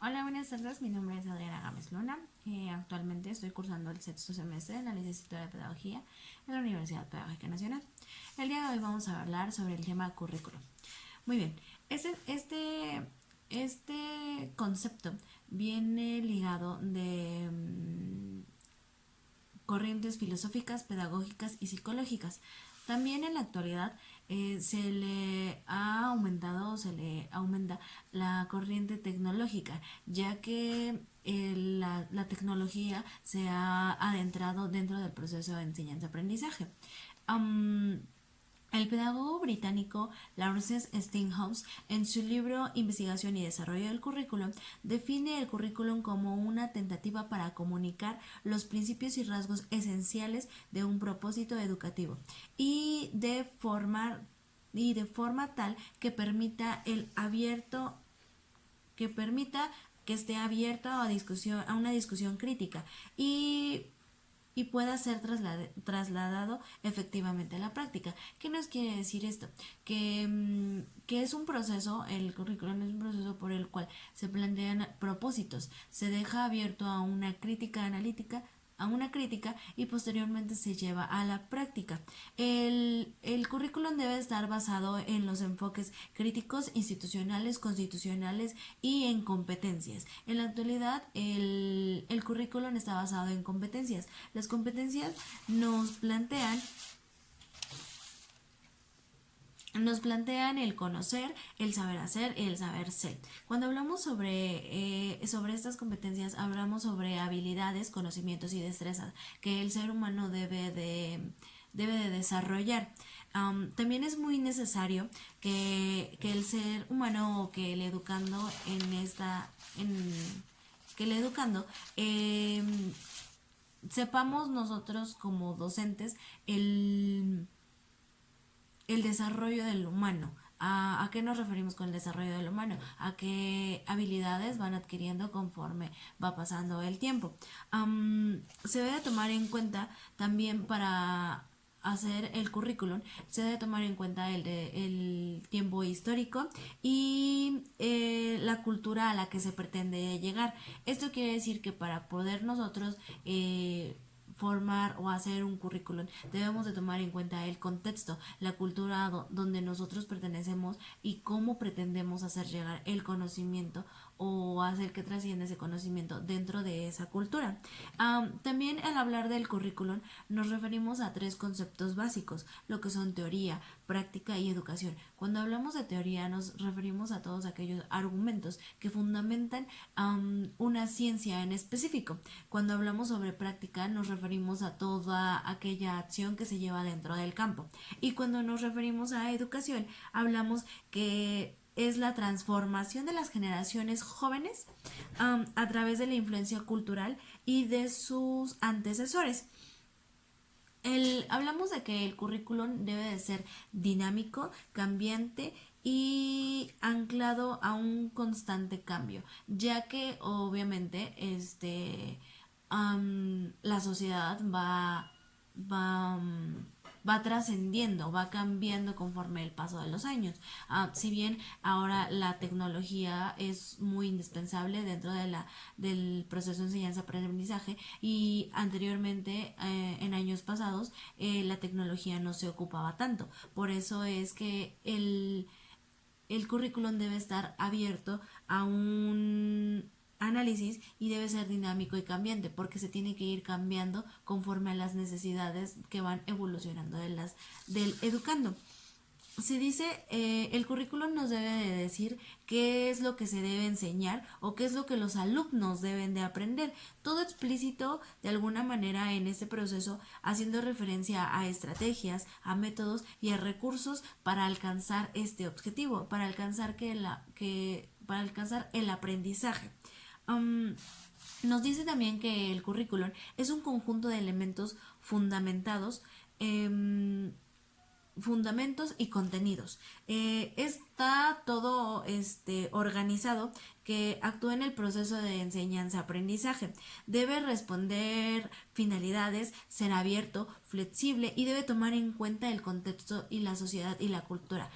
Hola, buenas tardes. Mi nombre es Adriana Gámez Luna. Actualmente estoy cursando el sexto semestre de la licenciatura de Pedagogía en la Universidad Pedagógica Nacional. El día de hoy vamos a hablar sobre el tema currículo. Muy bien, este concepto viene ligado de corrientes filosóficas, pedagógicas y psicológicas. También en la actualidad se le ha aumentado, se le aumenta la corriente tecnológica, ya que la tecnología se ha adentrado dentro del proceso de enseñanza-aprendizaje. Um, el pedagogo británico Lawrence Steinhaus, en su libro Investigación y Desarrollo del Currículum, define el currículum como una tentativa para comunicar los principios y rasgos esenciales de un propósito educativo y de forma tal que permita que esté abierto a una discusión crítica y pueda ser trasladado efectivamente a la práctica. ¿Qué nos quiere decir esto? Que es un proceso, el currículum es un proceso por el cual se plantean propósitos, se deja abierto a una crítica y posteriormente se lleva a la práctica. El currículum debe estar basado en los enfoques críticos, institucionales, constitucionales y en competencias. En la actualidad, el currículum está basado en competencias. Las competencias nos plantean el conocer, el saber hacer, el saber ser. Cuando hablamos sobre estas competencias, hablamos sobre habilidades, conocimientos y destrezas que el ser humano debe de desarrollar. También es muy necesario que el ser humano o que el educando que el educando sepamos nosotros como docentes el desarrollo del humano. ¿A qué nos referimos con el desarrollo del humano? A qué habilidades van adquiriendo conforme va pasando el tiempo. Se debe tomar en cuenta también para hacer el currículum, se debe tomar en cuenta el tiempo histórico y la cultura a la que se pretende llegar. Esto quiere decir que para poder nosotros formar o hacer un currículum debemos de tomar en cuenta el contexto, la cultura donde nosotros pertenecemos y cómo pretendemos hacer llegar el conocimiento o hacer que trascienda ese conocimiento dentro de esa cultura. También al hablar del currículum nos referimos a tres conceptos básicos, lo que son teoría, práctica y educación. Cuando hablamos de teoría nos referimos a todos aquellos argumentos que fundamentan una ciencia en específico. Cuando hablamos sobre práctica nos referimos a toda aquella acción que se lleva dentro del campo. Y cuando nos referimos a educación hablamos que es la transformación de las generaciones jóvenes a través de la influencia cultural y de sus antecesores. Hablamos de que el currículum debe de ser dinámico, cambiante y anclado a un constante cambio, ya que obviamente la sociedad va, va trascendiendo, va cambiando conforme el paso de los años. Si bien ahora la tecnología es muy indispensable dentro del proceso de enseñanza-aprendizaje y anteriormente, en años pasados, la tecnología no se ocupaba tanto. Por eso es que el currículum debe estar abierto a un análisis y debe ser dinámico y cambiante porque se tiene que ir cambiando conforme a las necesidades que van evolucionando del educando. Se dice, el currículum nos debe de decir qué es lo que se debe enseñar o qué es lo que los alumnos deben de aprender. Todo explícito de alguna manera en este proceso, haciendo referencia a estrategias, a métodos y a recursos para alcanzar este objetivo, para alcanzar el aprendizaje. Um, Nos dice también que el currículum es un conjunto de elementos fundamentados fundamentos y contenidos. Está todo organizado que actúa en el proceso de enseñanza-aprendizaje. Debe responder finalidades, ser abierto, flexible y debe tomar en cuenta el contexto y la sociedad y la cultura.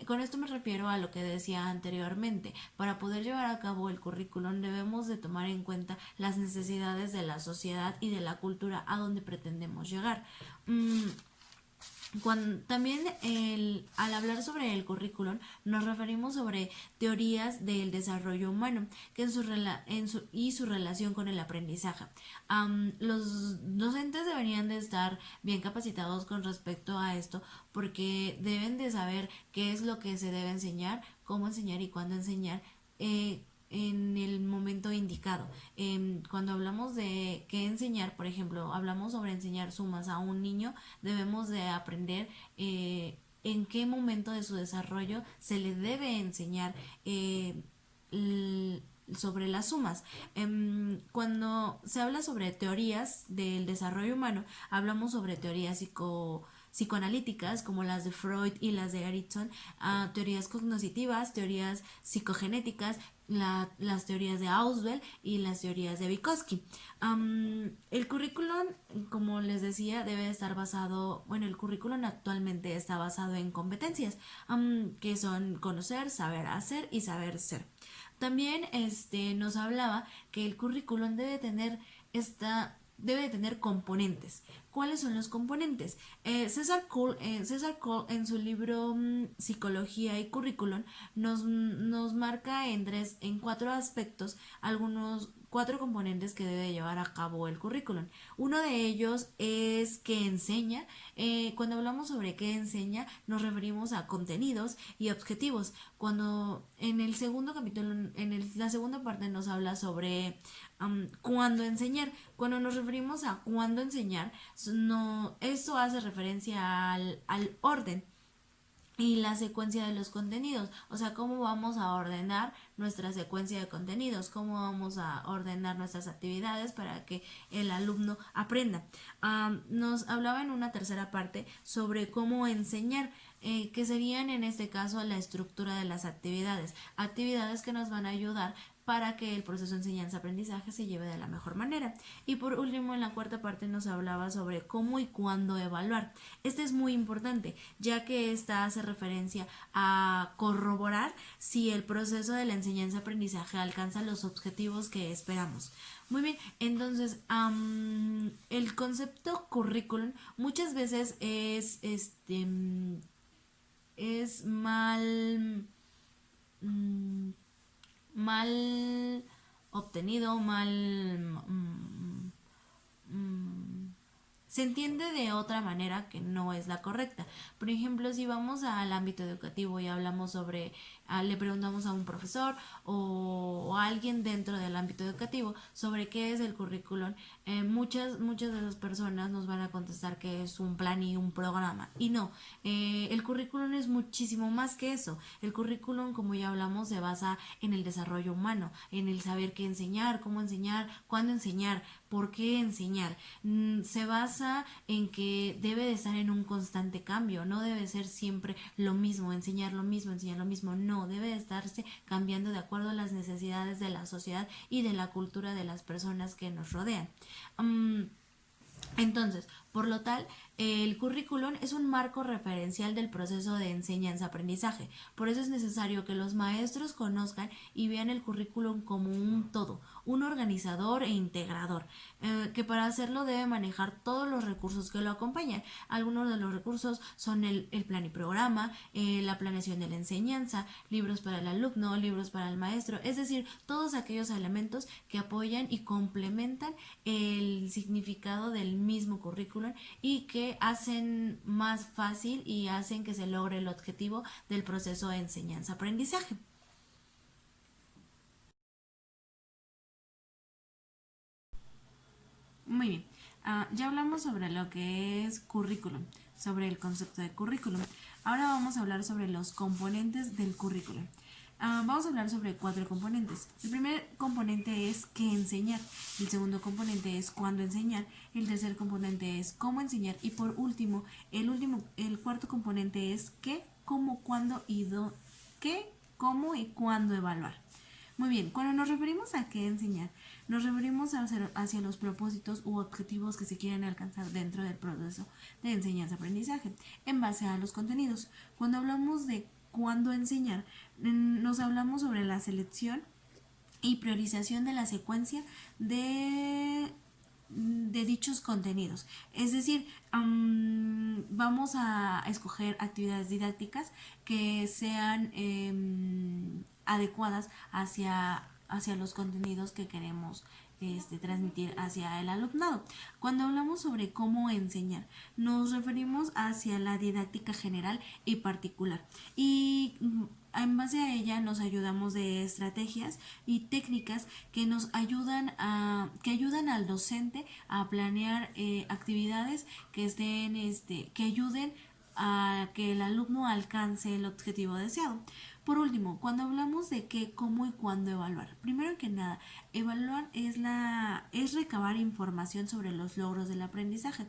Con esto me refiero a lo que decía anteriormente. Para poder llevar a cabo el currículum debemos de tomar en cuenta las necesidades de la sociedad y de la cultura a donde pretendemos llegar. También al hablar sobre el currículum nos referimos sobre teorías del desarrollo humano que y su relación con el aprendizaje. Los docentes deberían de estar bien capacitados con respecto a esto porque deben de saber qué es lo que se debe enseñar, cómo enseñar y cuándo enseñar. En el momento indicado. Cuando hablamos de qué enseñar, por ejemplo, hablamos sobre enseñar sumas a un niño, debemos de aprender en qué momento de su desarrollo se le debe enseñar sobre las sumas. Cuando se habla sobre teorías del desarrollo humano, hablamos sobre teorías psicoanalíticas como las de Freud y las de Erickson, teorías cognitivas, teorías psicogenéticas, las teorías de Ausubel y las teorías de Vygotsky. El currículum, como les decía, debe estar basado, bueno, el currículum actualmente está basado en competencias, que son conocer, saber hacer y saber ser. También nos hablaba que el currículum debe tener componentes. ¿Cuáles son los componentes? César Cole en su libro Psicología y Currículum nos marca en 4 aspectos algunos 4 componentes que debe llevar a cabo el currículum. Uno de ellos es que enseña. Cuando hablamos sobre qué enseña, nos referimos a contenidos y objetivos. Cuando en el segundo capítulo, la segunda parte nos habla sobre cuándo enseñar. Cuando nos referimos a cuándo enseñar, no, eso hace referencia al orden y la secuencia de los contenidos, o sea, cómo vamos a ordenar nuestra secuencia de contenidos, cómo vamos a ordenar nuestras actividades para que el alumno aprenda. Nos hablaba en una tercera parte sobre cómo enseñar, que serían en este caso la estructura de las actividades que nos van a ayudar para que el proceso de enseñanza-aprendizaje se lleve de la mejor manera. Y por último, en la cuarta parte nos hablaba sobre cómo y cuándo evaluar. Este es muy importante, ya que esta hace referencia a corroborar si el proceso de la enseñanza-aprendizaje alcanza los objetivos que esperamos. Muy bien, entonces el concepto currículum muchas veces es mal obtenido, se entiende de otra manera que no es la correcta. Por ejemplo, si vamos al ámbito educativo y hablamos sobre, le preguntamos a un profesor o a alguien dentro del ámbito educativo sobre qué es el currículum, muchas de esas personas nos van a contestar que es un plan y un programa. Y no, el currículum es muchísimo más que eso. El currículum, como ya hablamos, se basa en el desarrollo humano, en el saber qué enseñar, cómo enseñar, cuándo enseñar, por qué enseñar. Se basa en que debe de estar en un constante cambio, no debe ser siempre lo mismo, enseñar lo mismo, no, debe de estarse cambiando de acuerdo a las necesidades de la sociedad y de la cultura de las personas que nos rodean. Entonces, por lo tal, el currículum es un marco referencial del proceso de enseñanza-aprendizaje. Por eso es necesario que los maestros conozcan y vean el currículum como un todo, un organizador e integrador, que para hacerlo debe manejar todos los recursos que lo acompañan. Algunos de los recursos son el plan y programa, la planeación de la enseñanza, libros para el alumno, libros para el maestro, es decir, todos aquellos elementos que apoyan y complementan el significado del mismo currículum y que hacen más fácil y hacen que se logre el objetivo del proceso de enseñanza-aprendizaje. Muy bien, ya hablamos sobre lo que es currículum, sobre el concepto de currículum. Ahora vamos a hablar sobre los componentes del currículum. Vamos a hablar sobre 4 componentes. El primer componente es qué enseñar, el segundo componente es cuándo enseñar, el tercer componente es cómo enseñar y por último, el cuarto componente es qué, cómo, cuándo y qué, cómo y cuándo evaluar. Muy bien, cuando nos referimos a qué enseñar, nos referimos hacia los propósitos u objetivos que se quieren alcanzar dentro del proceso de enseñanza-aprendizaje en base a los contenidos. Cuando hablamos de cuándo enseñar, nos hablamos sobre la selección y priorización de la secuencia de dichos contenidos. Es decir, vamos a escoger actividades didácticas que sean adecuadas hacia los contenidos que queremos transmitir hacia el alumnado. Cuando hablamos sobre cómo enseñar, nos referimos hacia la didáctica general y particular. Y en base a ella nos ayudamos de estrategias y técnicas que nos ayudan que ayudan al docente a planear actividades que estén que ayuden a que el alumno alcance el objetivo deseado. Por último, cuando hablamos de qué, cómo y cuándo evaluar, primero que nada, evaluar es recabar información sobre los logros del aprendizaje.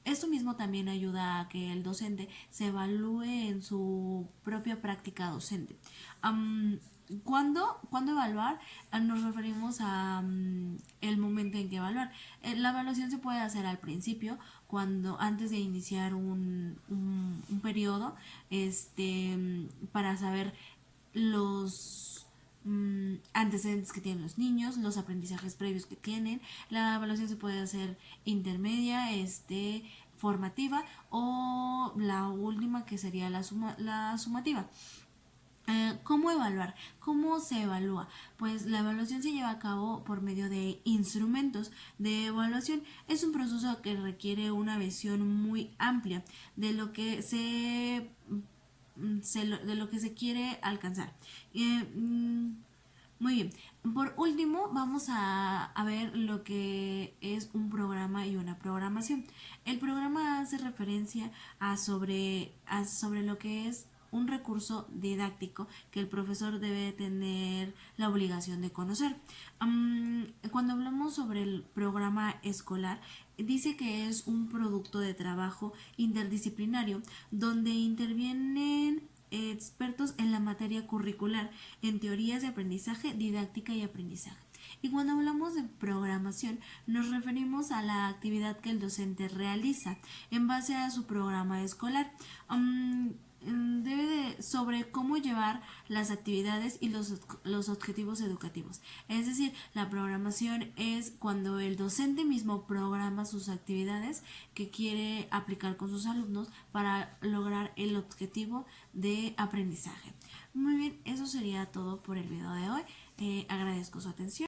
Esto mismo también ayuda a que el docente se evalúe en su propia práctica docente. ¿Cuándo evaluar? Nos referimos a el momento en que evaluar. La evaluación se puede hacer al principio, cuando antes de iniciar un periodo, para saber los antecedentes que tienen los niños, los aprendizajes previos que tienen. La evaluación se puede hacer intermedia, formativa o la última que sería la sumativa. ¿Cómo evaluar? ¿Cómo se evalúa? Pues la evaluación se lleva a cabo por medio de instrumentos de evaluación. Es un proceso que requiere una visión muy amplia de lo que de lo que se quiere alcanzar. Muy bien. Por último, vamos a ver lo que es un programa y una programación. El programa hace referencia a sobre lo que es un recurso didáctico que el profesor debe tener la obligación de conocer. Cuando hablamos sobre el programa escolar, dice que es un producto de trabajo interdisciplinario donde intervienen expertos en la materia curricular, en teorías de aprendizaje, didáctica y aprendizaje. Y cuando hablamos de programación, nos referimos a la actividad que el docente realiza en base a su programa escolar. Sobre cómo llevar las actividades y los objetivos educativos. Es decir, la programación es cuando el docente mismo programa sus actividades que quiere aplicar con sus alumnos para lograr el objetivo de aprendizaje. Muy bien, eso sería todo por el video de hoy. Agradezco su atención.